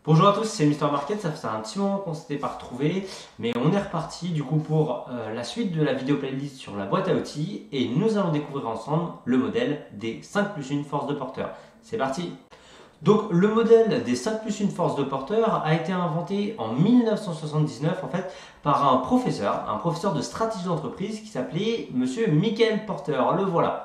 Bonjour à tous, c'est Mister Market, ça fait un petit moment qu'on s'était pas retrouvé, mais on est reparti du coup pour la suite de la vidéo playlist sur la boîte à outils et nous allons découvrir ensemble le modèle des 5 plus 1 force de porteur. C'est parti! Donc le modèle des 5 plus 1 force de porteur a été inventé en 1979 en fait par un professeur de stratégie d'entreprise qui s'appelait Monsieur Michael Porter, le voilà.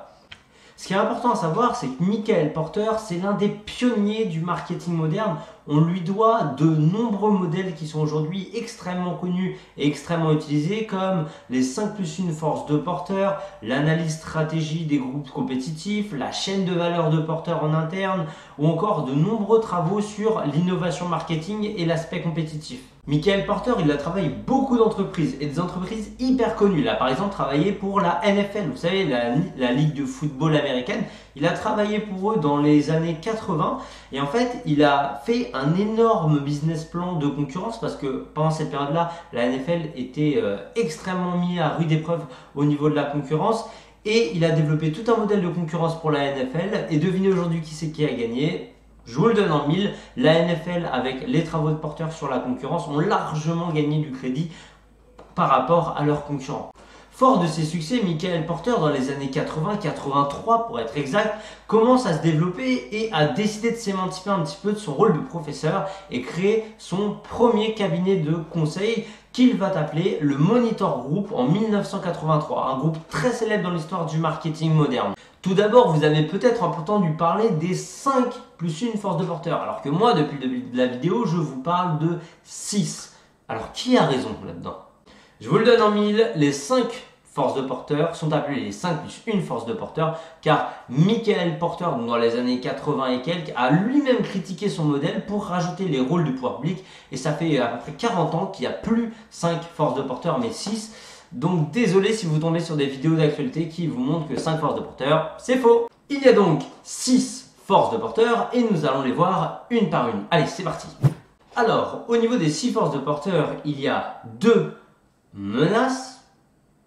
Ce qui est important à savoir, c'est que Michael Porter, c'est l'un des pionniers du marketing moderne. On lui doit de nombreux modèles qui sont aujourd'hui extrêmement connus et extrêmement utilisés, comme les 5 plus 1 force de Porter, l'analyse stratégie des groupes compétitifs, la chaîne de valeur de Porter en interne, ou encore de nombreux travaux sur l'innovation marketing et l'aspect compétitif. Michael Porter, il a travaillé beaucoup d'entreprises et des entreprises hyper connues. Il a par exemple travaillé pour la NFL, vous savez, la ligue de football américaine. Il a travaillé pour eux dans les années 80 et en fait, il a fait un énorme business plan de concurrence parce que pendant cette période-là, la NFL était extrêmement mise à rude épreuve au niveau de la concurrence. Et il a développé tout un modèle de concurrence pour la NFL. Et devinez aujourd'hui qui c'est qui a gagné? Je vous le donne en mille, la NFL avec les travaux de Porter sur la concurrence ont largement gagné du crédit par rapport à leurs concurrents. Fort de ses succès, Michael Porter, dans les années 80-83 pour être exact, commence à se développer et a décidé de s'émanciper un petit peu de son rôle de professeur et créer son premier cabinet de conseil qu'il va appeler le Monitor Group en 1983, un groupe très célèbre dans l'histoire du marketing moderne. Tout d'abord, vous avez peut-être entendu parler des 5 plus 1 force de Porter, alors que moi, depuis le début de la vidéo, je vous parle de 6. Alors, qui a raison là-dedans? Je vous le donne en mille, les 5 forces de Porter sont appelées les 5 plus 1 force de Porter, car Michael Porter, dans les années 80 et quelques, a lui-même critiqué son modèle pour rajouter les rôles du pouvoir public, et ça fait à peu près 40 ans qu'il n'y a plus 5 forces de Porter, mais 6. Donc désolé si vous tombez sur des vidéos d'actualité qui vous montrent que 5 forces de Porter, c'est faux. Il y a donc 6 forces de Porter et nous allons les voir une par une. Allez, c'est parti. Alors, au niveau des 6 forces de Porter, il y a 2 menaces,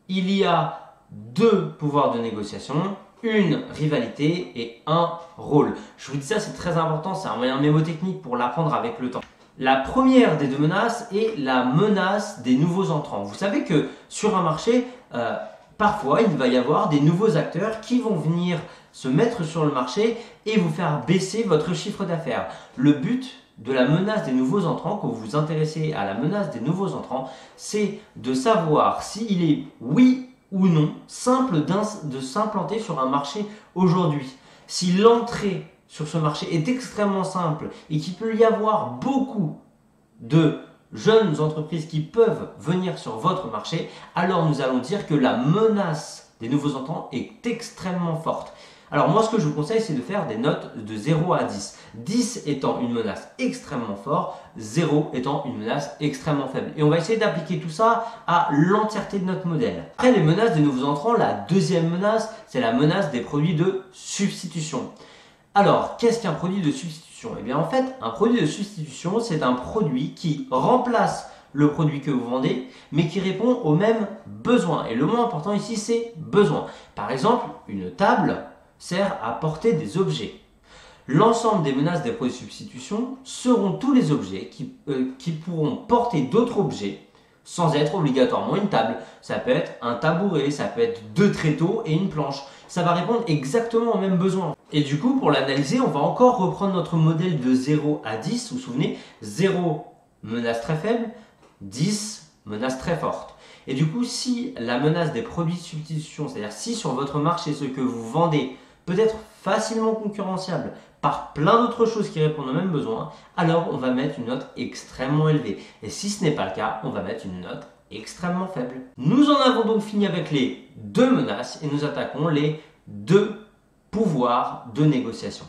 il y a 2 pouvoirs de négociation, une rivalité et un rôle. Je vous dis ça, c'est très important, c'est un moyen mémotechnique pour l'apprendre avec le temps. La première des 2 menaces est la menace des nouveaux entrants. Vous savez que sur un marché, parfois il va y avoir des nouveaux acteurs qui vont venir se mettre sur le marché et vous faire baisser votre chiffre d'affaires. Le but de la menace des nouveaux entrants, quand vous vous intéressez à la menace des nouveaux entrants, c'est de savoir s'il est oui ou non simple de s'implanter sur un marché aujourd'hui. Si l'entrée sur ce marché est extrêmement simple et qu'il peut y avoir beaucoup de jeunes entreprises qui peuvent venir sur votre marché, alors nous allons dire que la menace des nouveaux entrants est extrêmement forte. Alors moi, ce que je vous conseille, c'est de faire des notes de 0 à 10. 10 étant une menace extrêmement forte, 0 étant une menace extrêmement faible. Et on va essayer d'appliquer tout ça à l'entièreté de notre modèle. Après les menaces des nouveaux entrants, la deuxième menace, c'est la menace des produits de substitution. Alors, qu'est-ce qu'un produit de substitution? Eh bien, en fait, un produit de substitution, c'est un produit qui remplace le produit que vous vendez, mais qui répond aux mêmes besoins. Et le mot important ici, c'est besoin. Par exemple, une table sert à porter des objets. L'ensemble des menaces des produits de substitution seront tous les objets qui pourront porter d'autres objets sans être obligatoirement une table. Ça peut être un tabouret, ça peut être 2 tréteaux et une planche. Ça va répondre exactement aux mêmes besoins. Et du coup, pour l'analyser, on va encore reprendre notre modèle de 0 à 10. Vous vous souvenez, 0, menace très faible, 10, menace très forte. Et du coup, si la menace des produits de substitution, c'est-à-dire si sur votre marché, ce que vous vendez peut être facilement concurrenciable par plein d'autres choses qui répondent aux mêmes besoins, alors on va mettre une note extrêmement élevée. Et si ce n'est pas le cas, on va mettre une note extrêmement faible. Nous en avons donc fini avec les 2 menaces et nous attaquons les 2 pouvoirs de négociation.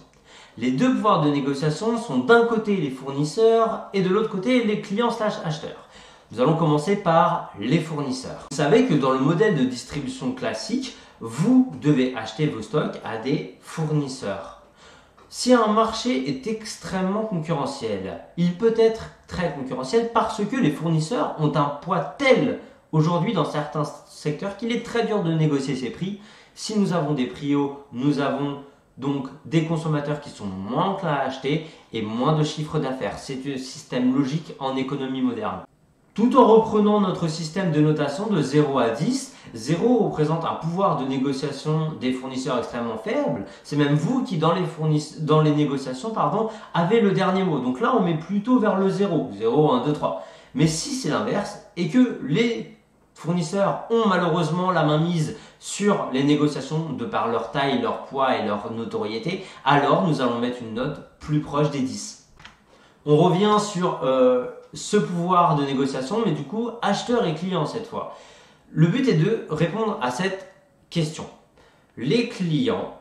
Les 2 pouvoirs de négociation sont d'un côté les fournisseurs et de l'autre côté les clients/acheteurs. Nous allons commencer par les fournisseurs. Vous savez que dans le modèle de distribution classique, vous devez acheter vos stocks à des fournisseurs. Si un marché est extrêmement concurrentiel, il peut être très concurrentiel parce que les fournisseurs ont un poids tel aujourd'hui dans certains secteurs qu'il est très dur de négocier ses prix. Si nous avons des prix hauts, nous avons donc des consommateurs qui sont moins enclins à acheter et moins de chiffre d'affaires. C'est un système logique en économie moderne. Tout en reprenant notre système de notation de 0 à 10, 0 représente un pouvoir de négociation des fournisseurs extrêmement faible. C'est même vous qui, dans les négociations, avez le dernier mot. Donc là, on met plutôt vers le 0. 0, 1, 2, 3. Mais si c'est l'inverse et que les fournisseurs ont malheureusement la main mise sur les négociations de par leur taille, leur poids et leur notoriété, alors nous allons mettre une note plus proche des 10. On revient sur ce pouvoir de négociation, mais du coup, acheteur et client cette fois. Le but est de répondre à cette question. Les clients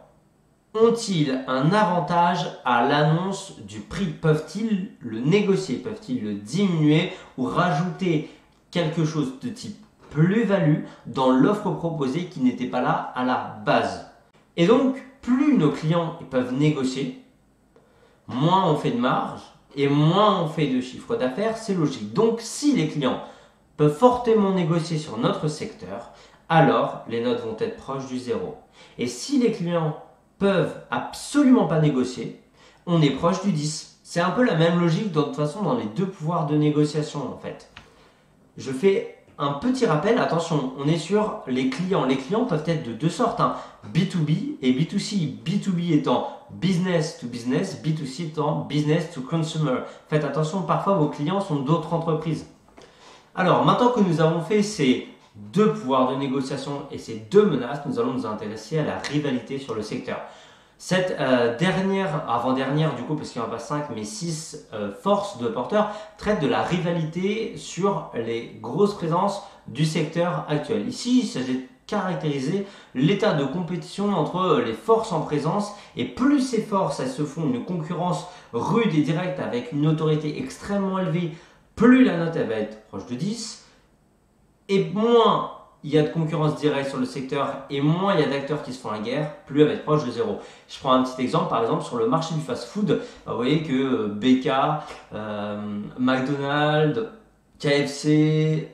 ont-ils un avantage à l'annonce du prix? Peuvent-ils le négocier? Peuvent-ils le diminuer ou rajouter quelque chose de type plus-value dans l'offre proposée qui n'était pas là à la base? Et donc, plus nos clients peuvent négocier, moins on fait de marge et moins on fait de chiffre d'affaires, c'est logique. Donc, si les clients peuvent fortement négocier sur notre secteur, alors les notes vont être proches du 0. Et si les clients peuvent absolument pas négocier, on est proche du 10. C'est un peu la même logique de toute façon dans les deux pouvoirs de négociation en fait. Je fais un petit rappel, attention, on est sur les clients. Les clients peuvent être de deux sortes, B2B et B2C. B2B étant business to business, B2C étant business to consumer. Faites attention, parfois vos clients sont d'autres entreprises. Alors, maintenant que nous avons fait ces deux pouvoirs de négociation et ces deux menaces, nous allons nous intéresser à la rivalité sur le secteur. Cette avant-dernière du coup, parce qu'il n'y en a pas 5 mais 6 forces de porteurs, traite de la rivalité sur les grosses présences du secteur actuel. Ici, il s'agit de caractériser l'état de compétition entre les forces en présence, et plus ces forces elles se font une concurrence rude et directe avec une autorité extrêmement élevée, plus la note elle va être proche de 10, et moins il y a de concurrence directe sur le secteur et moins il y a d'acteurs qui se font la guerre, plus elle va être proche de 0. Je prends un petit exemple, par exemple sur le marché du fast-food, vous voyez que BK, McDonald's, KFC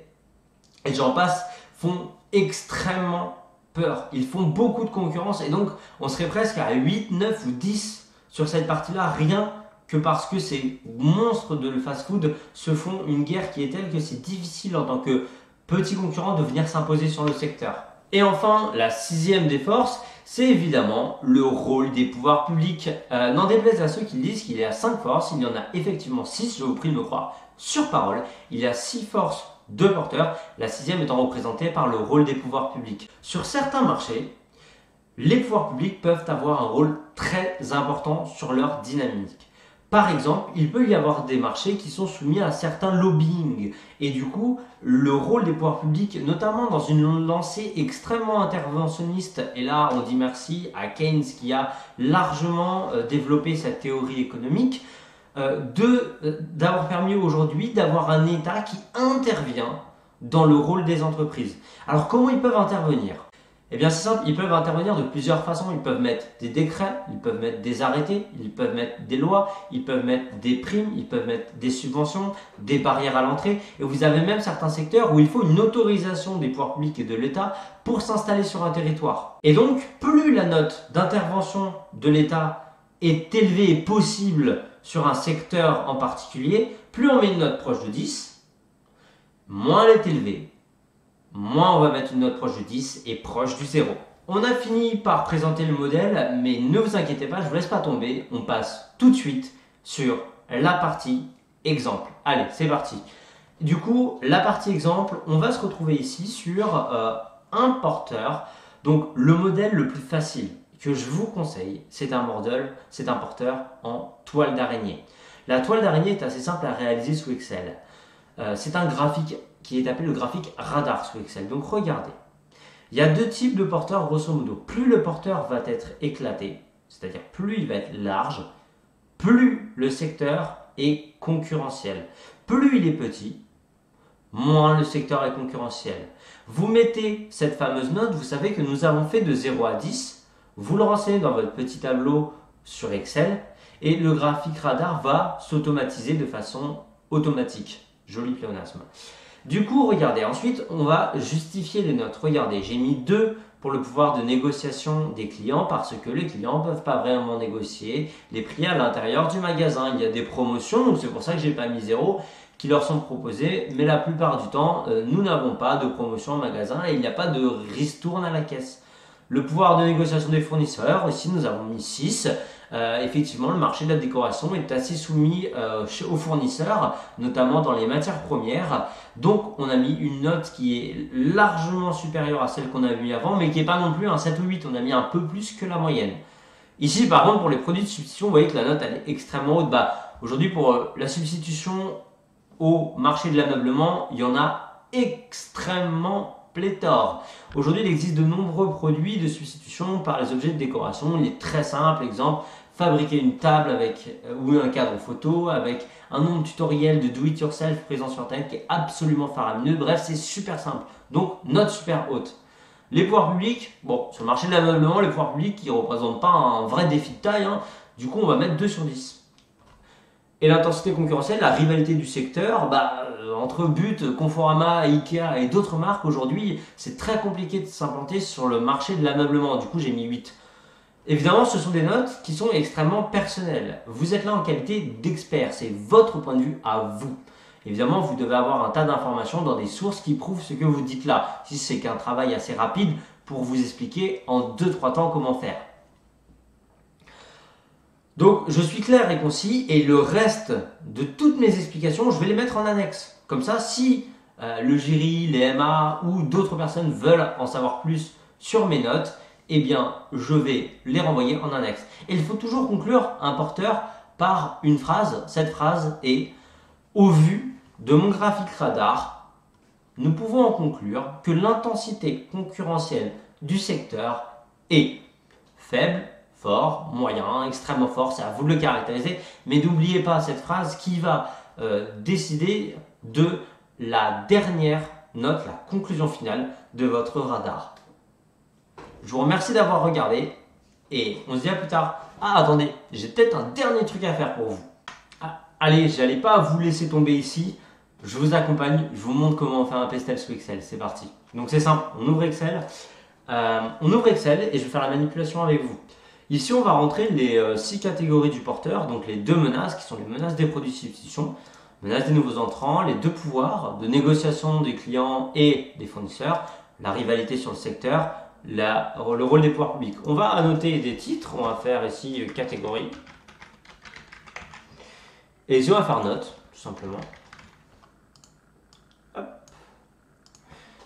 et j'en passe font extrêmement peur. Ils font beaucoup de concurrence et donc on serait presque à 8, 9 ou 10 sur cette partie-là, rien que parce que ces monstres de le fast-food se font une guerre qui est telle que c'est difficile en tant que petit concurrent de venir s'imposer sur le secteur. Et enfin, la sixième des forces, c'est évidemment le rôle des pouvoirs publics. N'en déplaise à ceux qui disent qu'il y a 5 forces, il y en a effectivement 6, je vous prie de me croire sur parole. Il y a 6 forces de porteurs, la sixième étant représentée par le rôle des pouvoirs publics. Sur certains marchés, les pouvoirs publics peuvent avoir un rôle très important sur leur dynamique. Par exemple, il peut y avoir des marchés qui sont soumis à certains lobbying. Et du coup, le rôle des pouvoirs publics, notamment dans une lancée extrêmement interventionniste, et là on dit merci à Keynes qui a largement développé cette théorie économique, d'avoir permis aujourd'hui d'avoir un État qui intervient dans le rôle des entreprises. Alors comment ils peuvent intervenir ? Eh bien c'est simple, ils peuvent intervenir de plusieurs façons. Ils peuvent mettre des décrets, ils peuvent mettre des arrêtés, ils peuvent mettre des lois, ils peuvent mettre des primes, ils peuvent mettre des subventions, des barrières à l'entrée. Et vous avez même certains secteurs où il faut une autorisation des pouvoirs publics et de l'État pour s'installer sur un territoire. Et donc, plus la note d'intervention de l'État est élevée et possible sur un secteur en particulier, plus on met une note proche de 10, moins elle est élevée, moins on va mettre une note proche de 10 et proche du 0. On a fini par présenter le modèle, mais ne vous inquiétez pas, je ne vous laisse pas tomber. On passe tout de suite sur la partie exemple. Allez, c'est parti. Du coup, la partie exemple, on va se retrouver ici sur un porteur. Donc, le modèle le plus facile que je vous conseille, c'est un porteur en toile d'araignée. La toile d'araignée est assez simple à réaliser sous Excel. C'est un graphique qui est appelé le graphique radar sous Excel. Donc regardez, il y a deux types de porteurs grosso modo. Plus le porteur va être éclaté, c'est-à-dire plus il va être large, plus le secteur est concurrentiel. Plus il est petit, moins le secteur est concurrentiel. Vous mettez cette fameuse note, vous savez que nous avons fait de 0 à 10, vous le renseignez dans votre petit tableau sur Excel et le graphique radar va s'automatiser de façon automatique. Joli pléonasme. Du coup, regardez, ensuite, on va justifier les notes. Regardez, j'ai mis 2 pour le pouvoir de négociation des clients parce que les clients ne peuvent pas vraiment négocier les prix à l'intérieur du magasin. Il y a des promotions, donc c'est pour ça que j'ai pas mis 0 qui leur sont proposées, mais la plupart du temps, nous n'avons pas de promotion en magasin et il n'y a pas de ristourne à la caisse. Le pouvoir de négociation des fournisseurs, ici nous avons mis 6. Effectivement, le marché de la décoration est assez soumis aux fournisseurs, notamment dans les matières premières. Donc, on a mis une note qui est largement supérieure à celle qu'on avait mis avant, mais qui n'est pas non plus un 7 ou 8. On a mis un peu plus que la moyenne. Ici, par contre, pour les produits de substitution, vous voyez que la note elle est extrêmement haute. Aujourd'hui, pour la substitution au marché de l'ameublement, il y en a extrêmement pléthore. Aujourd'hui, il existe de nombreux produits de substitution par les objets de décoration. Il est très simple, exemple, fabriquer une table ou un cadre photo avec un nombre tutoriel de do-it-yourself présent sur Internet qui est absolument faramineux. Bref, c'est super simple. Donc, note super haute. Les pouvoirs publics, bon, sur le marché de l'ameublement, les pouvoirs publics qui ne représentent pas un vrai défi de taille, du coup, on va mettre 2 sur 10. Et l'intensité concurrentielle, la rivalité du secteur, entre But, Conforama, Ikea et d'autres marques, aujourd'hui, c'est très compliqué de s'implanter sur le marché de l'ameublement. Du coup, j'ai mis 8. Évidemment, ce sont des notes qui sont extrêmement personnelles. Vous êtes là en qualité d'expert, c'est votre point de vue à vous. Évidemment, vous devez avoir un tas d'informations dans des sources qui prouvent ce que vous dites là. Si c'est qu'un travail assez rapide pour vous expliquer en 2-3 temps comment faire. Donc, je suis clair et concis et le reste de toutes mes explications, je vais les mettre en annexe. Comme ça, si le jury, les MA ou d'autres personnes veulent en savoir plus sur mes notes, eh bien, je vais les renvoyer en annexe. Et il faut toujours conclure un porteur par une phrase. Cette phrase est « Au vu de mon graphique radar, nous pouvons en conclure que l'intensité concurrentielle du secteur est faible, fort, moyen, extrêmement fort, c'est à vous de le caractériser, mais n'oubliez pas cette phrase qui va décider de la dernière note, la conclusion finale de votre radar. Je vous remercie d'avoir regardé et on se dit à plus tard. Ah, attendez, j'ai peut-être un dernier truc à faire pour vous. Allez, j'allais pas vous laisser tomber ici, je vous accompagne, je vous montre comment faire un pestel sous Excel, c'est parti. Donc c'est simple, on ouvre Excel et je vais faire la manipulation avec vous. Ici, on va rentrer les 6 catégories du porteur, donc les 2 menaces qui sont les menaces des produits de substitution, menaces des nouveaux entrants, les 2 pouvoirs de négociation des clients et des fournisseurs, la rivalité sur le secteur, le rôle des pouvoirs publics. On va annoter des titres, on va faire ici catégorie. Et ici, on va faire note, tout simplement. Hop.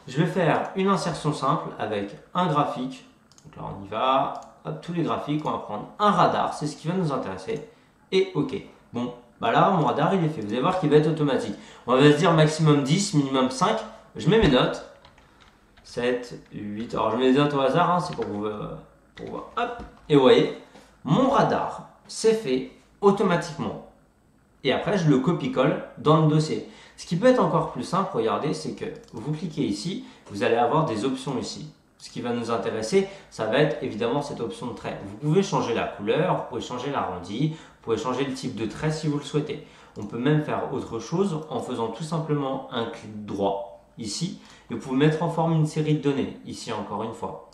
Je vais faire une insertion simple avec un graphique. Donc là, on y va. Hop, tous les graphiques, on va prendre un radar, c'est ce qui va nous intéresser. Et OK. Bon, là, mon radar, il est fait. Vous allez voir qu'il va être automatique. On va se dire maximum 10, minimum 5. Je mets mes notes. 7, 8. Alors, je mets des notes au hasard, c'est pour voir. Hop. Et vous voyez, mon radar, c'est fait automatiquement. Et après, je le copie-colle dans le dossier. Ce qui peut être encore plus simple, regardez, c'est que vous cliquez ici, vous allez avoir des options ici. Ce qui va nous intéresser, ça va être évidemment cette option de trait. Vous pouvez changer la couleur, vous pouvez changer l'arrondi, vous pouvez changer le type de trait si vous le souhaitez. On peut même faire autre chose en faisant tout simplement un clic droit ici. Et vous pouvez mettre en forme une série de données, ici encore une fois.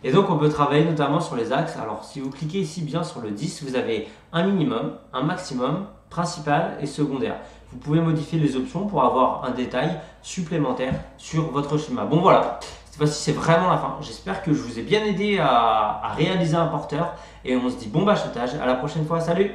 Et donc on peut travailler notamment sur les axes. Alors si vous cliquez ici bien sur le 10, vous avez un minimum, un maximum, principal et secondaire. Vous pouvez modifier les options pour avoir un détail supplémentaire sur votre schéma. Bon voilà, cette fois-ci c'est vraiment la fin. J'espère que je vous ai bien aidé à réaliser un porteur. Et on se dit bon bachotage, à la prochaine fois, salut!